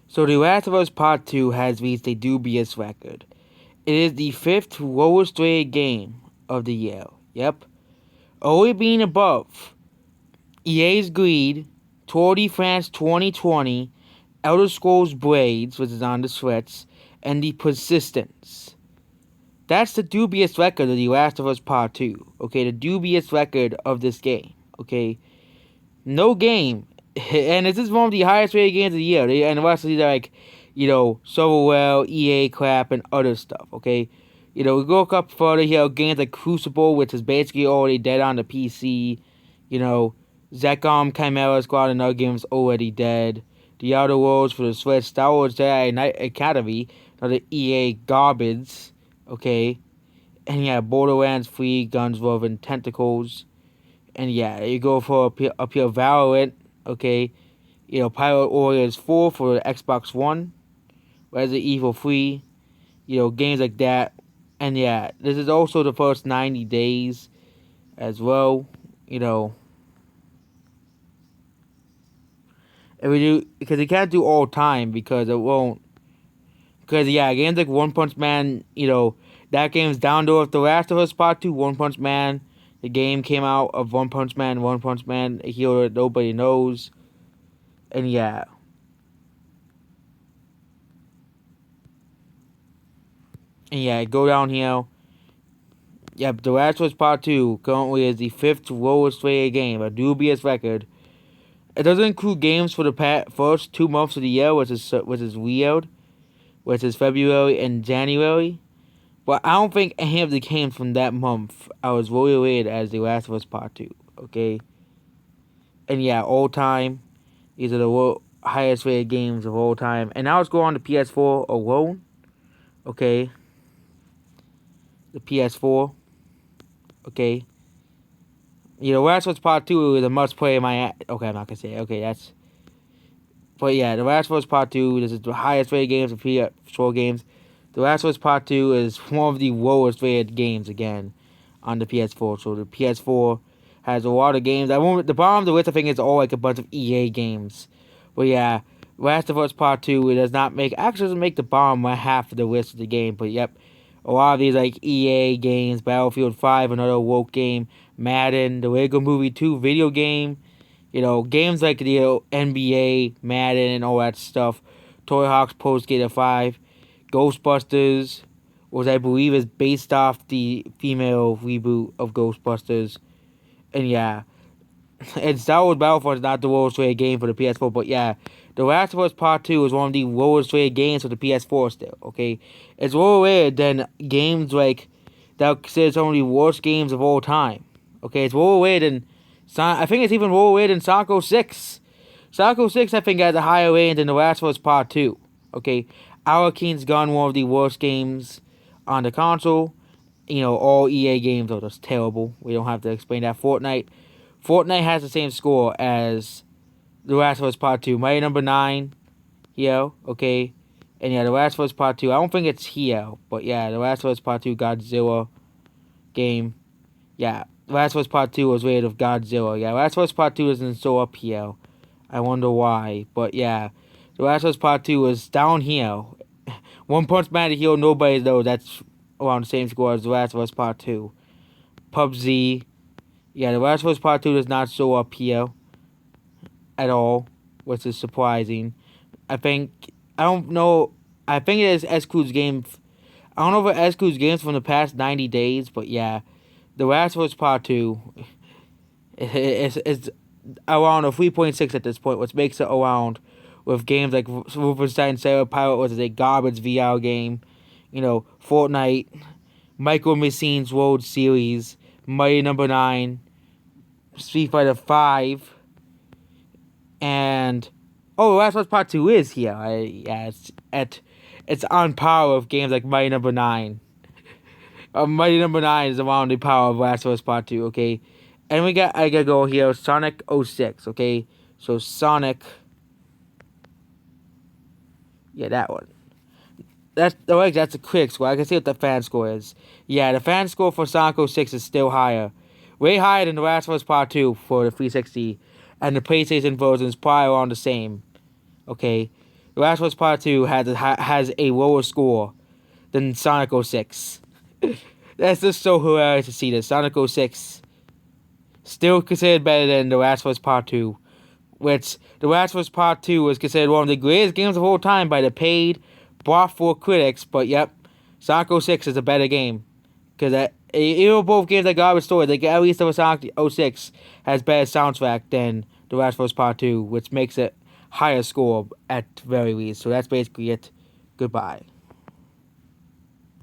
So The Last of Us Part 2 has reached a dubious record. It is the fifth lowest rated game of the year. Yep. Only being above EA's Greed, Tour de France 2020, Elder Scrolls Blades, which is on the Switch, and The Persistence. That's the dubious record of The Last of Us Part 2. Okay, the dubious record of this game. Okay, no game, and this is one of the highest rated games of the year. And the rest of these are like, Software, EA crap, and other stuff. Okay, we go up further here. Games like Crucible, which is basically already dead on the PC. ZECOM, Chimera Squad, and other games already dead. The Outer Worlds for the Switch, Star Wars Jedi Knight Academy, another EA garbage. Okay, and yeah, Borderlands 3, Guns, Love, and Tentacles. And yeah, you go for up here Valorant, okay. Pirate Warriors 4 for the Xbox One, Resident Evil 3, games like that. And yeah, this is also the first 90 days as well, And we do, because you can't do all time because it won't. Because yeah, games like One Punch Man, that game's down to earth. The Last of Us Part 2, One Punch Man. The game came out of One Punch Man, a hero that nobody knows. And yeah. And yeah, go down here. Yep, The Last of Us Part 2 currently is the fifth lowest rated game, a dubious record. It doesn't include games for the first 2 months of the year, which is weird, which is February and January. But I don't think any of the games from that month I was really rated as The Last of Us Part 2, okay? And yeah, all time, these are the highest rated games of all time. And now let's go on to PS4 alone, okay? The PS4, okay? Last of Us Part 2 is a must play in my... Okay, I'm not gonna say it. Okay, that's... But yeah, The Last of Us Part 2, this is the highest rated games of PS4 games. The Last of Us Part 2 is one of the lowest rated games, again, on the PS4. So the PS4 has a lot of games. The bottom of the list, I think, is all like a bunch of EA games. But yeah, Last of Us Part 2, it doesn't make the bottom half of the list of the game. But yep, a lot of these like EA games, Battlefield 5, another woke game, Madden, the Lego Movie 2 video game, games like the NBA, Madden, and all that stuff, Toy Hawk's Pro Skater 5, Ghostbusters, which I believe is based off the female reboot of Ghostbusters. And yeah, and Star Wars Battlefront is not the lowest rated game for the PS4, but yeah, The Last of Us Part 2 is one of the lowest rated games for the PS4 still, okay? It's lower rated than games like that are considered some of the worst games of all time. Okay, it's lower rated than... I think it's even lower rated than Sonic 06. Sonic 06, I think, has a higher rating than The Last of Us Part 2. Okay, Arakene's Gun, one of the worst games on the console. All EA games are just terrible. We don't have to explain that. Fortnite has the same score as The Last of Us Part 2. Mighty Number 9 here, okay? And yeah, The Last of Us Part 2. I don't think it's here, but yeah, The Last of Us Part 2 Godzilla game. Yeah, The Last of Us Part 2 was rated of Godzilla. Yeah, Last of Us Part 2 isn't so up here. I wonder why. But yeah, The Last of Us Part 2 is down here. One Punch Man, the hero nobody knows. That's around the same score as The Last of Us Part 2. PUBG. Yeah, The Last of Us Part 2 does not show up here at all, which is surprising. I don't know. I think it is excludes games. I don't know if it excludes games from the past 90 days, but yeah, The Last of Us Part 2 is around a 3.6 at this point, which makes it around with games like Wolfenstein Sarah Pirate, which is a garbage VR game, Fortnite, Micro Machines World Series, Mighty Number 9, Street Fighter 5, and The Last of Us Part 2 is here. It's on par with games like Mighty Number 9. Mighty Number 9 is around the power of Last of Us Part 2, okay? And I gotta go here, Sonic 06, okay? So Sonic, yeah, that one. That's a critic score. I can see what the fan score is. Yeah, the fan score for Sonic 06 is still higher. Way higher than The Last of Us Part 2 for the 360. And the PlayStation version is probably around the same. Okay. The Last of Us Part 2 has a lower score than Sonic 06. That's just so hilarious to see that Sonic 06 still considered better than The Last of Us Part 2, which The Last of Us Part 2 was considered one of the greatest games of all time by the paid, bought-for critics, but yep, Sonic 06 is a better game. Because even though both games are garbage story, like at least the Sonic 06 has better soundtrack than The Last of Us Part 2, which makes it higher score at very least. So that's basically it. Goodbye.